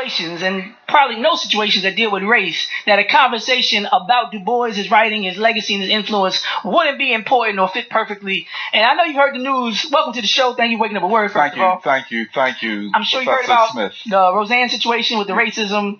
situations, and probably no situations that deal with race, that a conversation about Du Bois, his writing, his legacy, and his influence wouldn't be important or fit perfectly. And I know you've heard the news. Welcome to the show. Thank you for waking up a word, first of all. Thank you. I'm sure you heard about the Roseanne situation with the racism.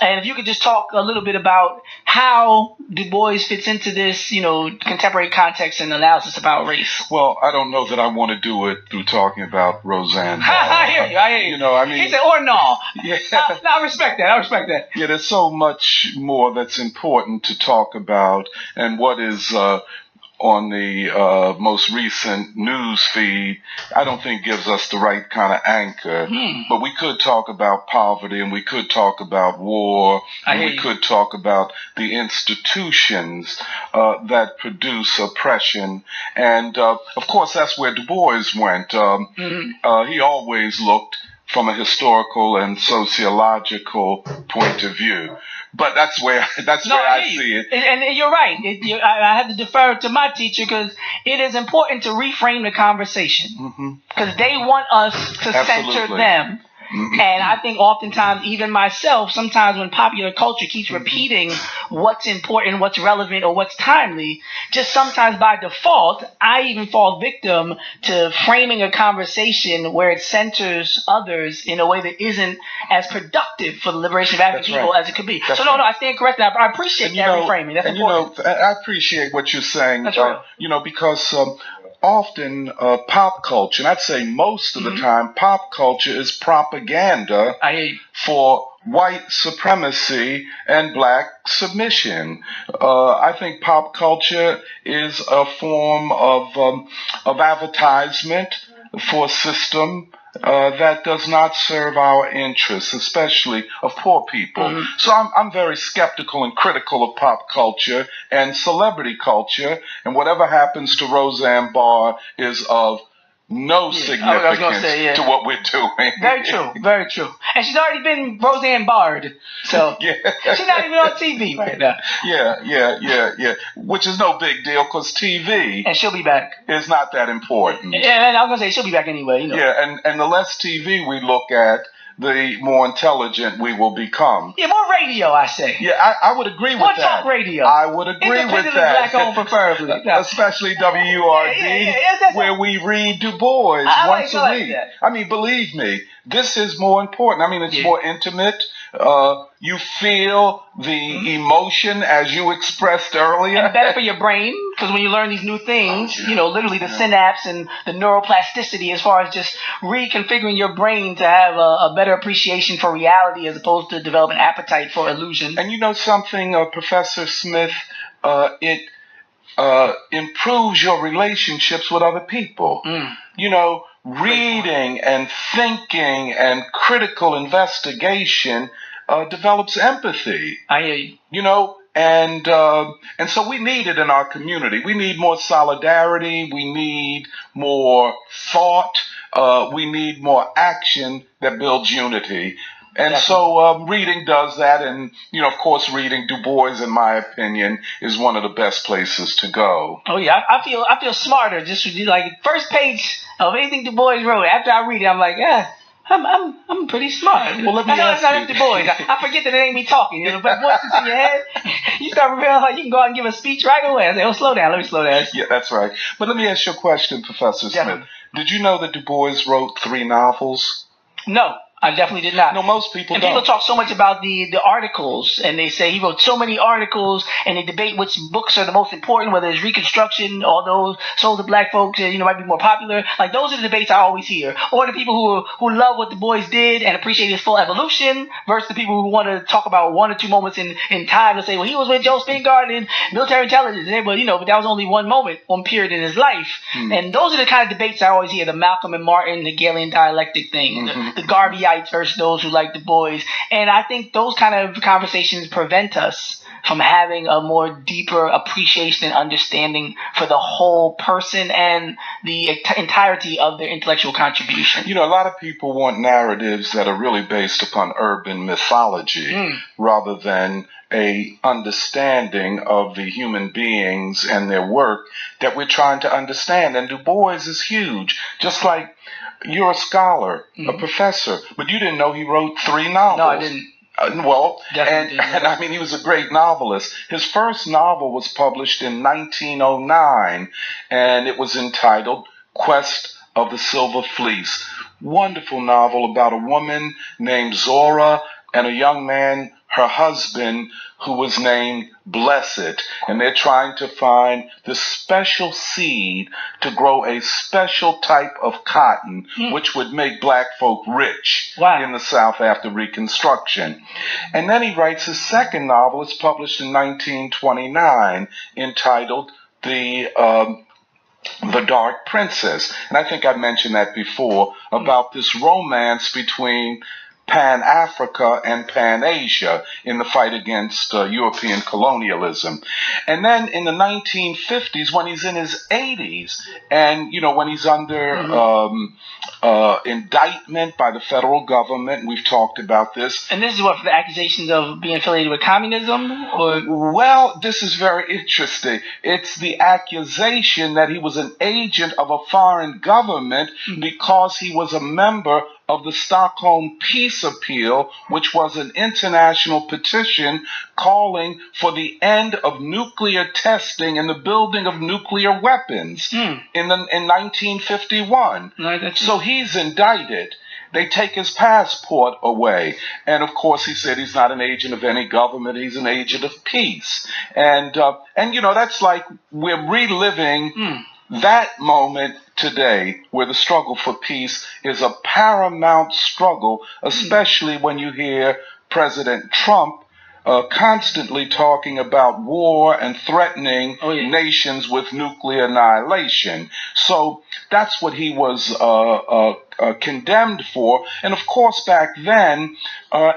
And if you could just talk a little bit about how Du Bois fits into this, contemporary context and analysis about race. Well, I don't know that I want to do it through talking about Roseanne. I hear you. He said, or no. Yeah. I respect that. Yeah, there's so much more that's important to talk about, and what is on the most recent news feed, I don't think gives us the right kind of anchor. But we could talk about poverty, and we could talk about war, and we could talk about the institutions that produce oppression. And of course, that's where Du Bois went. He always looked from a historical and sociological point of view. But that's where I see it. And you're right. I had to defer to my teacher because it is important to reframe the conversation. Because they want us to center them. And I think oftentimes, even myself, sometimes when popular culture keeps repeating what's important, what's relevant, or what's timely, just sometimes by default, I even fall victim to framing a conversation where it centers others in a way that isn't as productive for the liberation of African people as it could be. No, I stand corrected. I appreciate that reframing. That's important. I appreciate what you're saying. That's right. Because often pop culture, and I'd say most of the time, pop culture is propaganda for white supremacy and black submission. I think pop culture is a form of advertisement for a system that does not serve our interests, especially of poor people. So I'm very skeptical and critical of pop culture and celebrity culture, and whatever happens to Roseanne Barr is of no significance to what we're doing. Very true. And she's already been Roseanne Barred, so she's not even on TV right now. Yeah. Which is no big deal because TV, and she'll be back, is not that important. Yeah, and I was gonna say she'll be back anyway. Yeah, and the less TV we look at, the more intelligent we will become. Yeah, more radio, I say. Yeah, I would agree with that. More talk radio. I would agree with that. Black-owned, preferably. Especially WURD, where we read Du Bois once a week. I mean, believe me, this is more important. I mean, it's more intimate. You feel the emotion as you expressed earlier. And better for your brain, because when you learn these new things, literally the synapse and the neuroplasticity as far as just reconfiguring your brain to have a better appreciation for reality as opposed to develop an appetite for illusion. And you know something, Professor Smith, it improves your relationships with other people. Reading and thinking and critical investigation develops empathy. I hear you. And so we need it in our community. We need more solidarity. We need more thought. We need more action that builds unity. And so reading does that. And, of course, reading Du Bois, in my opinion, is one of the best places to go. Oh, yeah. I feel smarter. Just like first page of anything Du Bois wrote. After I read it, I'm like, I'm pretty smart. Well, let me ask you. I know it's not Du Bois. I forget that it ain't me talking. But voices in your head, you start realizing you can go out and give a speech right away. I say, slow down. Let me slow down. Yeah, that's right. But let me ask you a question, Professor Smith. Did you know that Du Bois wrote 3 novels? No. I definitely did not. No, most people don't. And people talk so much about the articles, and they say he wrote so many articles, and they debate which books are the most important, whether it's Reconstruction, although Souls of Black Folks, might be more popular. Like, those are the debates I always hear. Or the people who love what Du Bois did and appreciate his full evolution, versus the people who want to talk about 1 or 2 moments in time and say, well, he was with Joe Spingard in military intelligence. But that was only one moment, one period in his life. And those are the kind of debates I always hear, the Malcolm and Martin, the Hegelian dialectic thing, the Garveyites versus those who like Du Bois. And I think those kind of conversations prevent us from having a more deeper appreciation and understanding for the whole person and the entirety of their intellectual contribution. A lot of people want narratives that are really based upon urban mythology rather than a understanding of the human beings and their work that we're trying to understand. And Du Bois is huge. Just like You're a scholar, a professor, but you didn't know he wrote 3 novels. No, I didn't. And I mean, he was a great novelist. His first novel was published in 1909, and it was entitled Quest of the Silver Fleece. Wonderful novel about a woman named Zora and a young man, her husband, who was named Blessed, and they're trying to find the special seed to grow a special type of cotton, which would make black folk rich in the South after Reconstruction. And then he writes his second novel. It's published in 1929, entitled The Dark Princess. And I think I mentioned that before, about this romance between Pan-Africa and Pan-Asia in the fight against European colonialism. And then in the 1950s, when he's in his 80s, and, you know, when he's under indictment by the federal government, we've talked about this. And this is what, for the accusations of being affiliated with communism? Or? Well, this is very interesting. It's the accusation that he was an agent of a foreign government because he was a member of the Stockholm Peace Appeal, which was an international petition calling for the end of nuclear testing and the building of nuclear weapons in 1951. So he's indicted. They take his passport away. And, of course, he said he's not an agent of any government. He's an agent of peace. And you know, that's like we're reliving that moment today, where the struggle for peace is a paramount struggle, especially when you hear President Trump constantly talking about war and threatening nations with nuclear annihilation. So that's what he was condemned for. And of course, back then,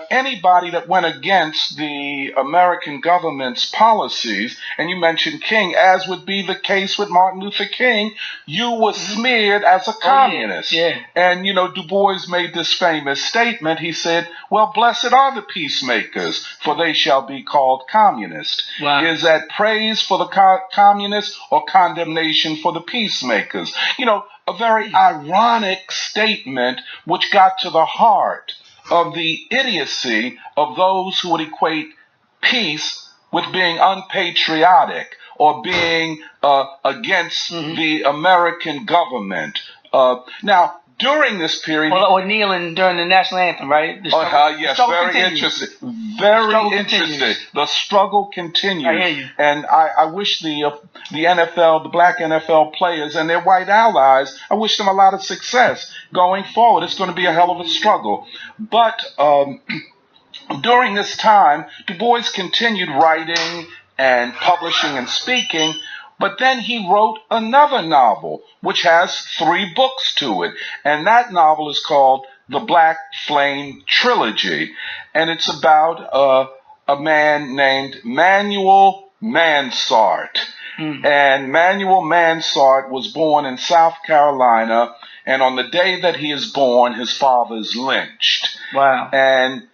anybody that went against the American government's policies, and you mentioned King, as would be the case with Martin Luther King, you were smeared as a communist. And, you know, Du Bois made this famous statement. He said, well, blessed are the peacemakers, for they shall be called communist. Is that praise for the communists or condemnation for the peacemakers? You know, a very ironic statement which got to the heart of the idiocy of those who would equate peace with being unpatriotic or being against the American government. Now, during this period... or kneeling during the national anthem, right? Yes, very interesting. Very interesting. The struggle continues. I hear you. And I wish the NFL, the black NFL players and their white allies, I wish them a lot of success going forward. It's going to be a hell of a struggle. But during this time, Du Bois continued writing and publishing and speaking. But then he wrote another novel, which has 3 books to it. And that novel is called The Black Flame Trilogy. And it's about a man named Manuel Mansart. And Manuel Mansart was born in South Carolina. And on the day that he is born, his father is lynched. And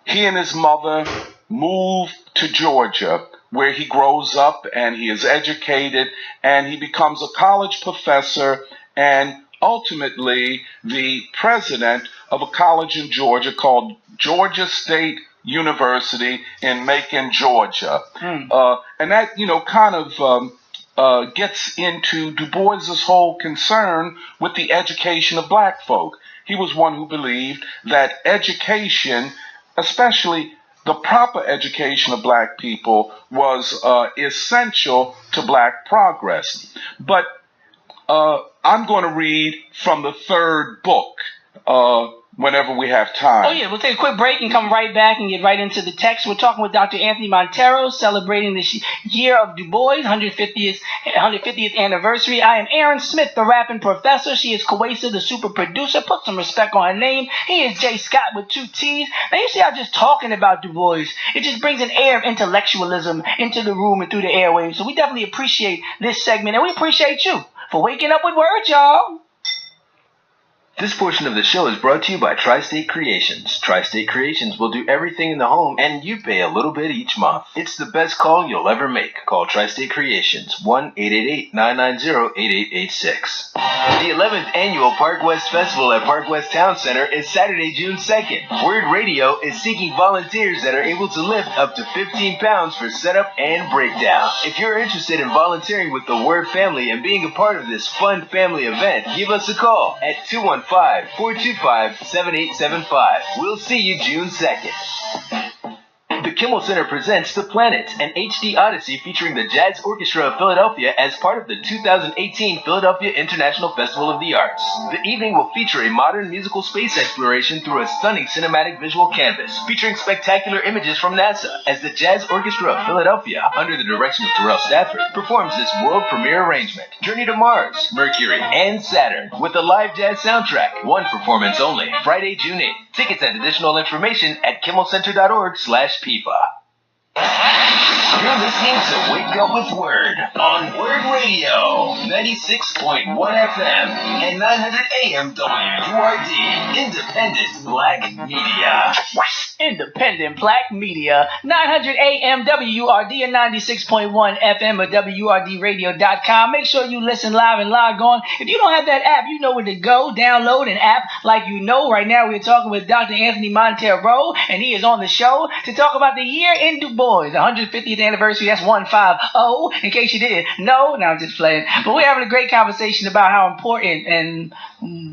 he and his mother moved to Georgia, where he grows up and he is educated and he becomes a college professor and ultimately the president of a college in Georgia called Georgia State University in Macon, Georgia. And that, you know, kind of gets into Du Bois's whole concern with the education of black folk. He was one who believed that education, especially the proper education of black people, was essential to black progress. But I'm going to read from the 3rd book whenever we have time. We'll take a quick break and come right back and get right into the text. We're talking with Dr. Anthony Montero, celebrating the Year of Du Bois, 150th anniversary. I am Aaron Smith, the rapping professor. She is Kawesa, the super producer. Put some respect on her name. He is Jay Scott with 2 T's. Now, you see how just talking about Du Bois, it just brings an air of intellectualism into the room and through the airwaves. So we definitely appreciate this segment, and we appreciate you for waking up with words, y'all. This portion of the show is brought to you by Tri-State Creations. Tri-State Creations will do everything in the home, and you pay a little bit each month. It's the best call you'll ever make. Call Tri-State Creations, 1-888-990-8886. The 11th Annual Park West Festival at Park West Town Center is Saturday, June 2nd. WURD Radio is seeking volunteers that are able to lift up to 15 pounds for setup and breakdown. If you're interested in volunteering with the WURD family and being a part of this fun family event, give us a call at 215-425-7875. We'll see you June 2nd. The Kimmel Center presents The Planets, an HD Odyssey featuring the Jazz Orchestra of Philadelphia as part of the 2018 Philadelphia International Festival of the Arts. The evening will feature a modern musical space exploration through a stunning cinematic visual canvas, featuring spectacular images from NASA, as the Jazz Orchestra of Philadelphia, under the direction of Terrell Stafford, performs this world premiere arrangement. Journey to Mars, Mercury, and Saturn, with a live jazz soundtrack. One performance only, Friday, June 8th. Tickets and additional information at kimmelcenter.org/PIFA. You're listening to Wake Up with WURD on WURD Radio, 96.1 FM and 900 AM WURD, Independent Black Media. Independent Black Media, 900 AM WURD and 96.1 FM at WURDradio.com. Make sure you listen live and log on. If you don't have that app, you know where to go. Download an app like you know. Right now we're talking with Dr. Anthony Montero, and he is on the show to talk about the year in Du Bois, the 150th anniversary. That's 150, in case you didn't know. No, I'm just playing. But we're having a great conversation about how important and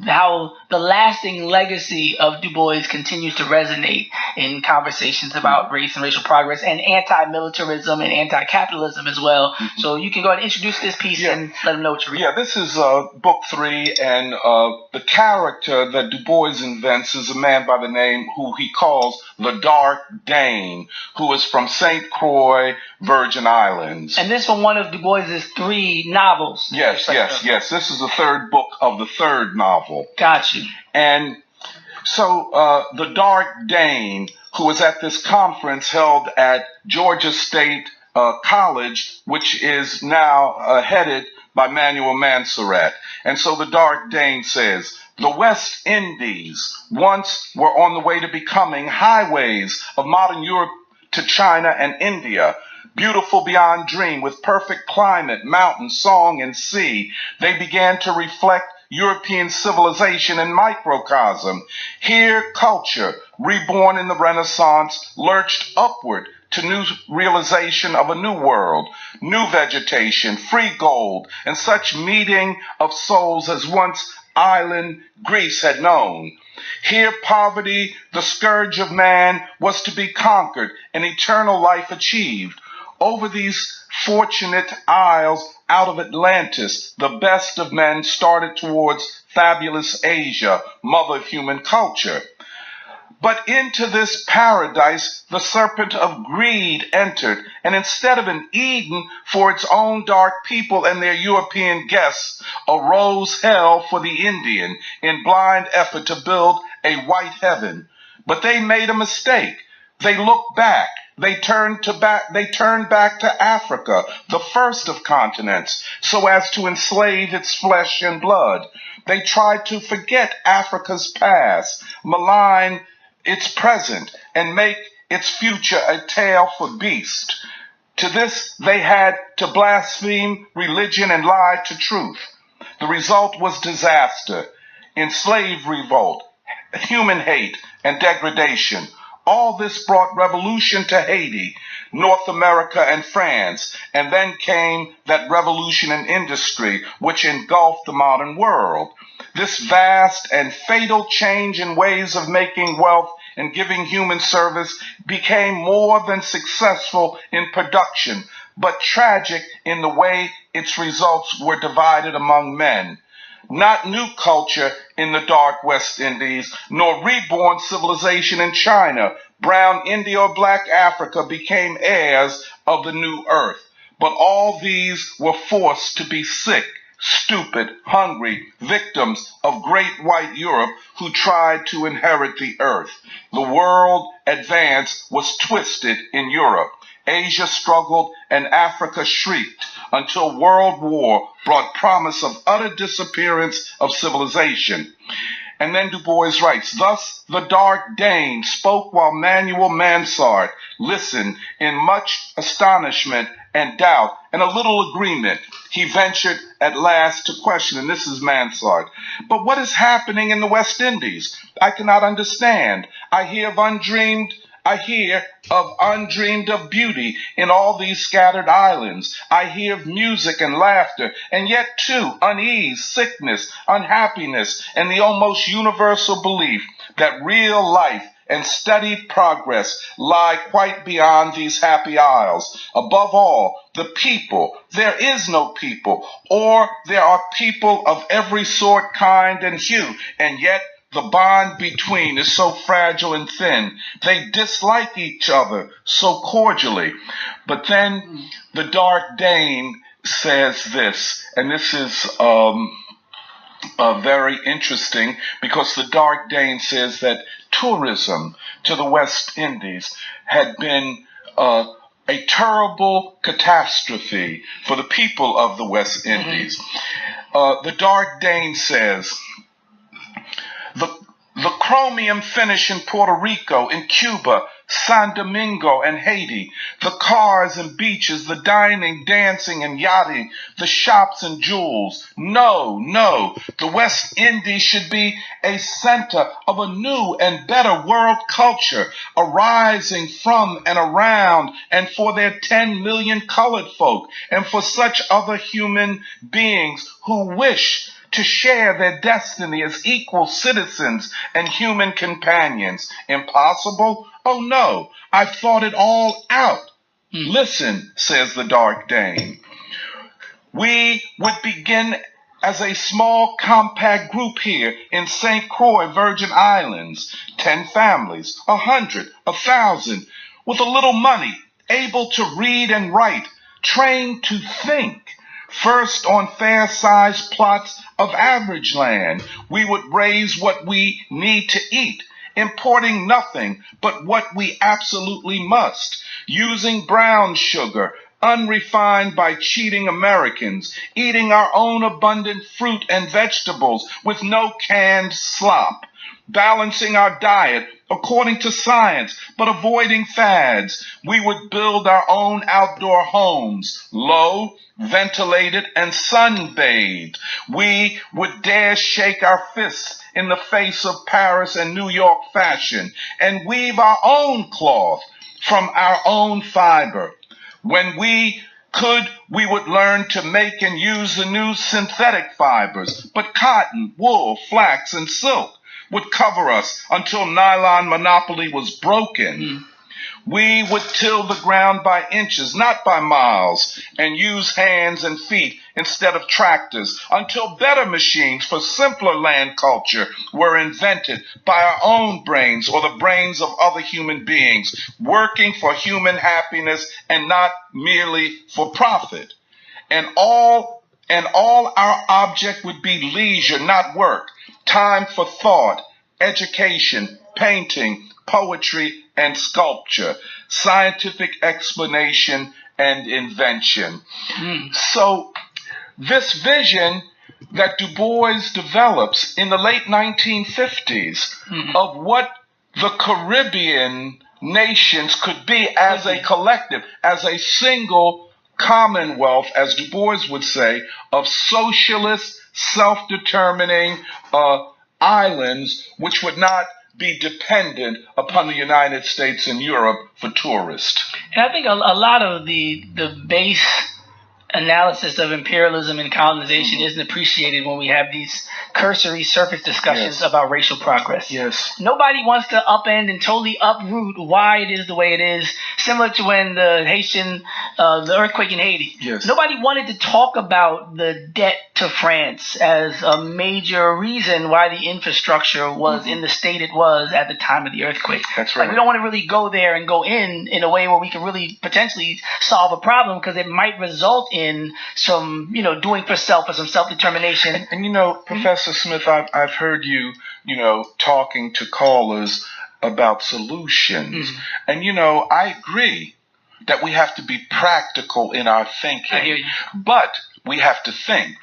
how the lasting legacy of Du Bois continues to resonate in conversations about race and racial progress and anti-militarism and anti-capitalism as well. So you can go ahead and introduce this piece and let them know what you're reading. Yeah, this is book 3, and the character that Du Bois invents is a man by the name who he calls the Dark Dane, who is from St. Croix, Virgin Islands. And this from one of Du Bois's 3 novels. Yes. This is the 3rd book of the 3rd novel. Got you. And so the Dark Dane, who was at this conference held at Georgia State College, which is now headed by Manuel Mansurat. And so the Dark Dane says, the West Indies once were on the way to becoming highways of modern Europe to China and India. Beautiful beyond dream, with perfect climate, mountain, song, and sea, they began to reflect European civilization in microcosm. Here, culture, reborn in the Renaissance, lurched upward to new realization of a new world, new vegetation, free gold, and such meeting of souls as once island Greece had known. Here, poverty, the scourge of man, was to be conquered and eternal life achieved. Over these fortunate isles out of Atlantis, the best of men started towards fabulous Asia, mother of human culture. But into this paradise, the serpent of greed entered, and instead of an Eden for its own dark people and their European guests, arose hell for the Indian in blind effort to build a white heaven. But they made a mistake. They looked back. They turned back to Africa, the first of continents, so as to enslave its flesh and blood. They tried to forget Africa's past, malign its present, and make its future a tale for beasts. To this they had to blaspheme religion and lie to truth. The result was disaster, enslaved revolt, human hate, and degradation. All this brought revolution to Haiti, North America, and France, and then came that revolution in industry which engulfed the modern world. This vast and fatal change in ways of making wealth and giving human service became more than successful in production, but tragic in the way its results were divided among men. Not new culture in the dark West Indies, nor reborn civilization in China, brown India, or black Africa became heirs of the new earth. But all these were forced to be sick, stupid, hungry, victims of great white Europe who tried to inherit the earth. The world advance was twisted in Europe. Asia struggled and Africa shrieked until World War brought promise of utter disappearance of civilization. And then Du Bois writes, thus the dark Dane spoke while Manuel Mansard listened in much astonishment and doubt and a little agreement. He ventured at last to question, and this is Mansard, but what is happening in the West Indies? I cannot understand. I hear of undreamed of beauty in all these scattered islands. I hear of music and laughter, and yet too unease, sickness, unhappiness, and the almost universal belief that real life and steady progress lie quite beyond these happy isles. Above all, the people. There is no people, or there are people of every sort, kind, and hue, and yet the bond between is so fragile and thin. They dislike each other so cordially. But then the Dark Dane says this, and this is very interesting, because the Dark Dane says that tourism to the West Indies had been a terrible catastrophe for the people of the West Indies. The Dark Dane says, the chromium finish in Puerto Rico, in Cuba, San Domingo, and Haiti, the cars and beaches, the dining, dancing, and yachting, the shops and jewels. No, the West Indies should be a center of a new and better world culture, arising from and around and for their 10 million colored folk, and for such other human beings who wish to share their destiny as equal citizens and human companions. Impossible? Oh no, I've thought it all out. Listen, says the Dark Dane. We would begin as a small compact group here in St. Croix, Virgin Islands. 10 families, 100, 1,000, with a little money, able to read and write, trained to think. First, on fair-sized plots of average land, we would raise what we need to eat, importing nothing but what we absolutely must, using brown sugar, unrefined by cheating Americans, eating our own abundant fruit and vegetables with no canned slop, balancing our diet according to science, but avoiding fads. We would build our own outdoor homes, low, ventilated, and sunbathed. We would dare shake our fists in the face of Paris and New York fashion, and weave our own cloth from our own fiber. When we could, we would learn to make and use the new synthetic fibers, but cotton, wool, flax, and silk would cover us until nylon monopoly was broken. We would till the ground by inches, not by miles, and use hands and feet instead of tractors until better machines for simpler land culture were invented by our own brains or the brains of other human beings, working for human happiness and not merely for profit. And all our object would be leisure, not work, time for thought, education, painting, poetry, and sculpture, scientific explanation, and invention. So this vision that Du Bois develops in the late 1950s of what the Caribbean nations could be as a collective, as a single commonwealth, as Du Bois would say, of socialist, self-determining islands which would not be dependent upon the United States and Europe for tourists. And I think a lot of the base analysis of imperialism and colonization isn't appreciated when we have these cursory surface discussions about racial progress. Nobody wants to upend and totally uproot why it is the way it is, similar to when the earthquake in Haiti. Nobody wanted to talk about the debt to France as a major reason why the infrastructure was in the state it was at the time of the earthquake. That's right. Like, we don't want to really go there and go in a way where we can really potentially solve a problem, because it might result in some, doing for self or some self-determination. And Professor Smith, I've heard you, talking to callers about solutions. And, I agree that we have to be practical in our thinking. I hear you. But we have to think.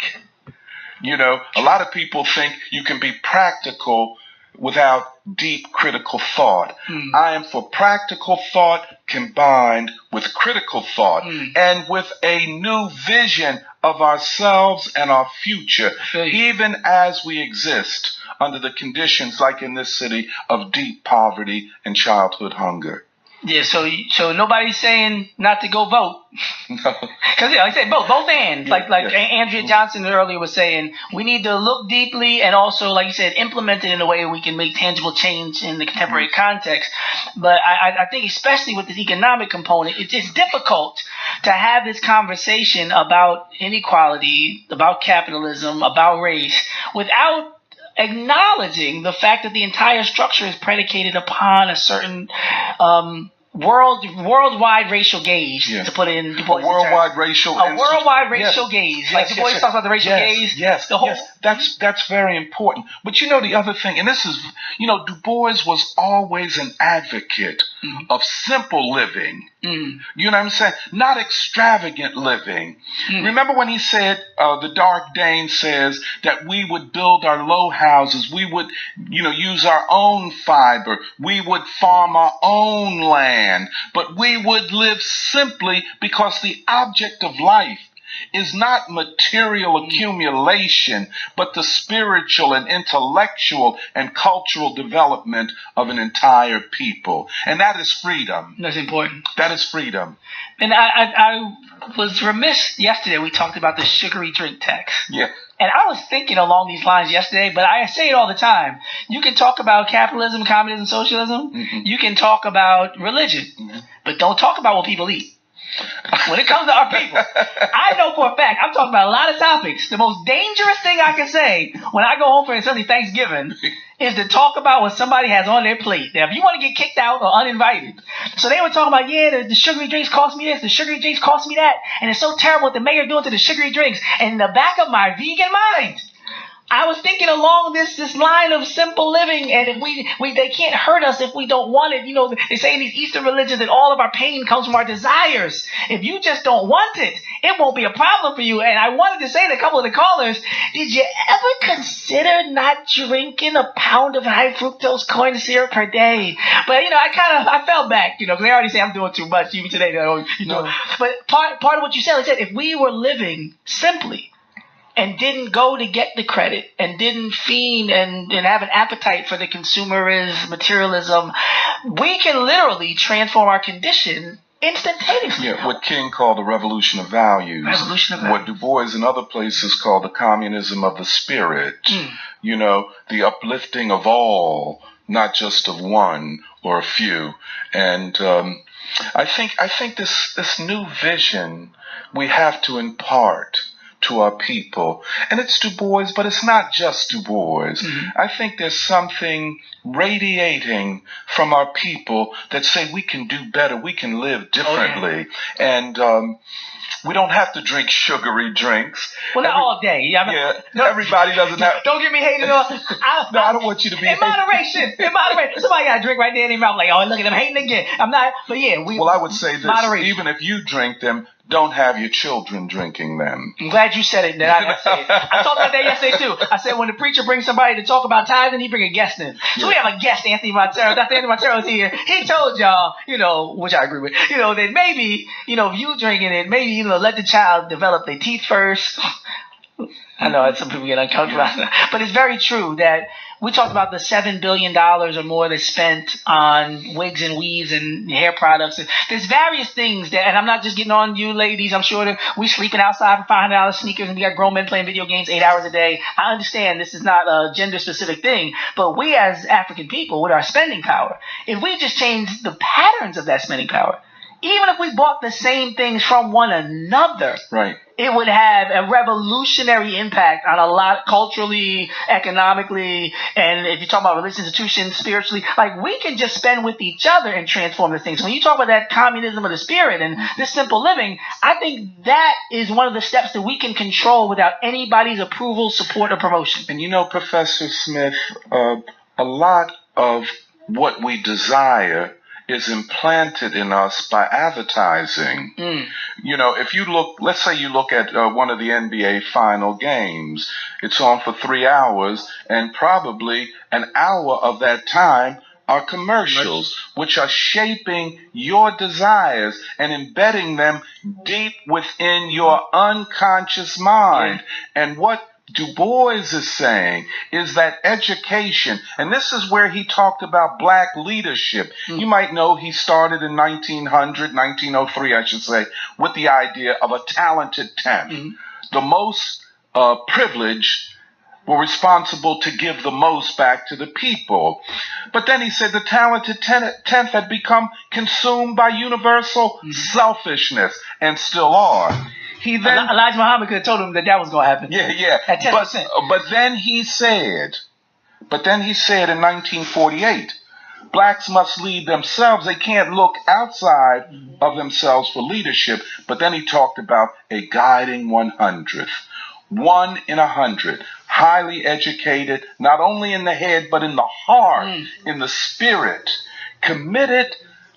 You know, a lot of people think you can be practical without deep critical thought. I am for practical thought combined with critical thought and with a new vision of ourselves and our future, even as we exist under the conditions like in this city of deep poverty and childhood hunger. Yeah, so nobody's saying not to go vote. No. Because like I said, both ends. Like Andrea Johnson earlier was saying, we need to look deeply and also, like you said, implement it in a way we can make tangible change in the contemporary context. But I think especially with the economic component, it's difficult to have this conversation about inequality, about capitalism, about race, without acknowledging the fact that the entire structure is predicated upon a certain worldwide racial gaze, to put it in Du Bois' worldwide racial gaze. Like Du Bois talks about the racial gaze. Yes, that's very important. But you know the other thing, and this is, you know, Du Bois was always an advocate of simple living. You know what I'm saying? Not extravagant living. Remember when he said, the Dark Dane says that we would build our low houses, we would, you know, use our own fiber, we would farm our own land, but we would live simply because the object of life is not material accumulation, but the spiritual and intellectual and cultural development of an entire people. And that is freedom. That's important. That is freedom. And I was remiss yesterday. We talked about the sugary drink tax. Yeah. And I was thinking along these lines yesterday, but I say it all the time. You can talk about capitalism, communism, socialism. You can talk about religion, but don't talk about what people eat. When it comes to our people, I know for a fact, I'm talking about a lot of topics. The most dangerous thing I can say when I go home for especially Thanksgiving is to talk about what somebody has on their plate. Now, if you want to get kicked out or uninvited. So they were talking about, the sugary drinks cost me this, the sugary drinks cost me that, and it's so terrible what the mayor doing to the sugary drinks. And in the back of my vegan mind, I was thinking along this line of simple living, and if they can't hurt us if we don't want it. You know, they say in these Eastern religions that all of our pain comes from our desires. If you just don't want it, it won't be a problem for you. And I wanted to say to a couple of the callers, did you ever consider not drinking a pound of high fructose corn syrup per day? But, you know, I fell back, you know, because they already say I'm doing too much even today. You know. But part of what you said, like I said, if we were living simply, and didn't go to get the credit, and didn't fiend and have an appetite for the consumerism, materialism, we can literally transform our condition instantaneously. Yeah, what King called the revolution of values. What Du Bois and other places call the communism of the spirit. You know, the uplifting of all, not just of one or a few. And I think this new vision we have to impart to our people. And it's Du Bois, but it's not just Du Bois. I think there's something radiating from our people that say we can do better, we can live differently. And we don't have to drink sugary drinks. Well, not all day. Everybody doesn't have. Don't get me hating on. I don't want you to be in moderation. Somebody got to drink right there in their mouth like, oh, look at them hating again. I'm not, but yeah. Well, I would say this, even if you drink them, don't have your children drinking them. I'm glad you said it. I talked about that yesterday too. I said when the preacher brings somebody to talk about tithing, he bring a guest in. So we have a guest, Anthony Montero. Dr. Anthony Montero's here. He told y'all, you know, which I agree with, you know, that maybe, you know, if you drinking it, maybe, you know, let the child develop their teeth first. I know some people get uncomfortable, but it's very true that we talked about the $7 billion or more that's spent on wigs and weaves and hair products. There's various things that, and I'm not just getting on you ladies. I'm sure that we sleeping outside for $500 sneakers and we got grown men playing video games 8 hours a day. I understand this is not a gender specific thing, but we as African people with our spending power, if we just change the patterns of that spending power, even if we bought the same things from one another, right, it would have a revolutionary impact on a lot culturally, economically, and if you're talking about religious institutions, spiritually, like we can just spend with each other and transform the things. When you talk about that communism of the spirit and this simple living, I think that is one of the steps that we can control without anybody's approval, support, or promotion. And you know, Professor Smith, a lot of what we desire is implanted in us by advertising. You know, if you look, let's say you look at one of the NBA final games, it's on for 3 hours, and probably an hour of that time are commercials, which are shaping your desires and embedding them deep within your unconscious mind. And what Du Bois is saying is that education, and this is where he talked about black leadership. You might know he started in 1903, I should say, with the idea of a talented tenth. The most privileged were responsible to give the most back to the people. But then he said the talented tenth had become consumed by universal selfishness, and still are. He then Elijah Muhammad could have told him that was going to happen. Yeah. At 10%. But then he said in 1948, blacks must lead themselves. They can't look outside of themselves for leadership. But then he talked about a guiding 100th. 1 in 100, highly educated, not only in the head, but in the heart, in the spirit, committed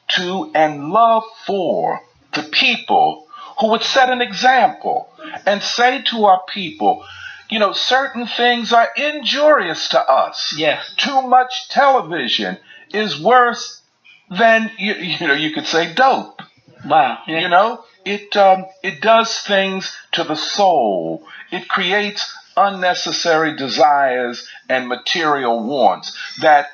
to and love for the people, who would set an example and say to our people, you know, certain things are injurious to us. Yes. Too much television is worse than, you could say dope. Wow. Yeah. You know, it does things to the soul. It creates unnecessary desires and material wants that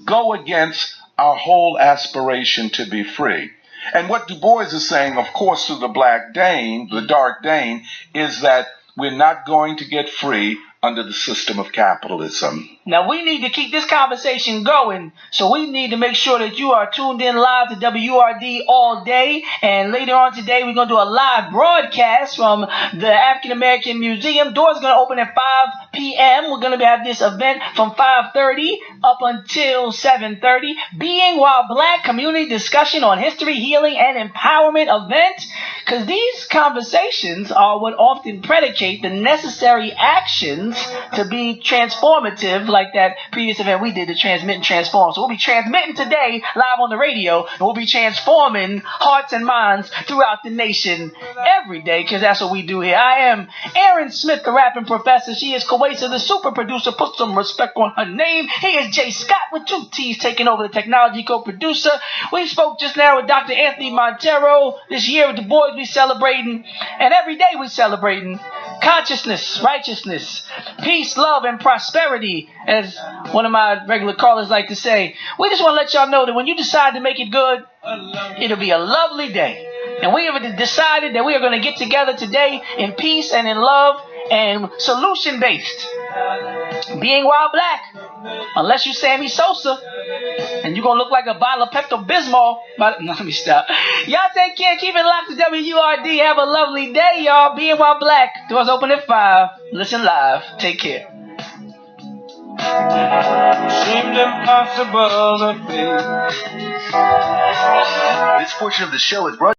go against our whole aspiration to be free. And what Du Bois is saying, of course, to the Black Dane, the Dark Dane, is that we're not going to get free under the system of capitalism. Now, we need to keep this conversation going, so we need to make sure that you are tuned in live to WURD all day. And later on today, we're going to do a live broadcast from the African American Museum. Doors are going to open at 5 p.m. We're going to have this event from 5:30 up until 7:30. Being While Black Community Discussion on History, Healing, and Empowerment event. Because these conversations are what often predicate the necessary actions to be transformative, like that previous event we did, to transmit and transform. So we'll be transmitting today live on the radio, and we'll be transforming hearts and minds throughout the nation every day, because that's what we do here. I am Aaron Smith, the rapping professor. She is Kawesa, the super producer. Put some respect on her name. He is Jay Scott with 2 T's, taking over the technology co-producer. We spoke just now with Dr. Anthony Montero. This year with the boys, we celebrating, and every day we celebrating consciousness, righteousness, peace, love, and prosperity, as one of my regular callers like to say. We just want to let y'all know that when you decide to make it good, it'll be a lovely day. And we have decided that we are going to get together today in peace and in love and solution-based. Being While Black, unless you Sammy Sosa, and you're going to look like a bottle of Pepto-Bismol. But, no, let me stop. Y'all take care. Keep it locked to WURD. Have a lovely day, y'all. Being While Black. Doors open at 5. Listen live. Take care. Seemed impossible to be. This portion of the show is brought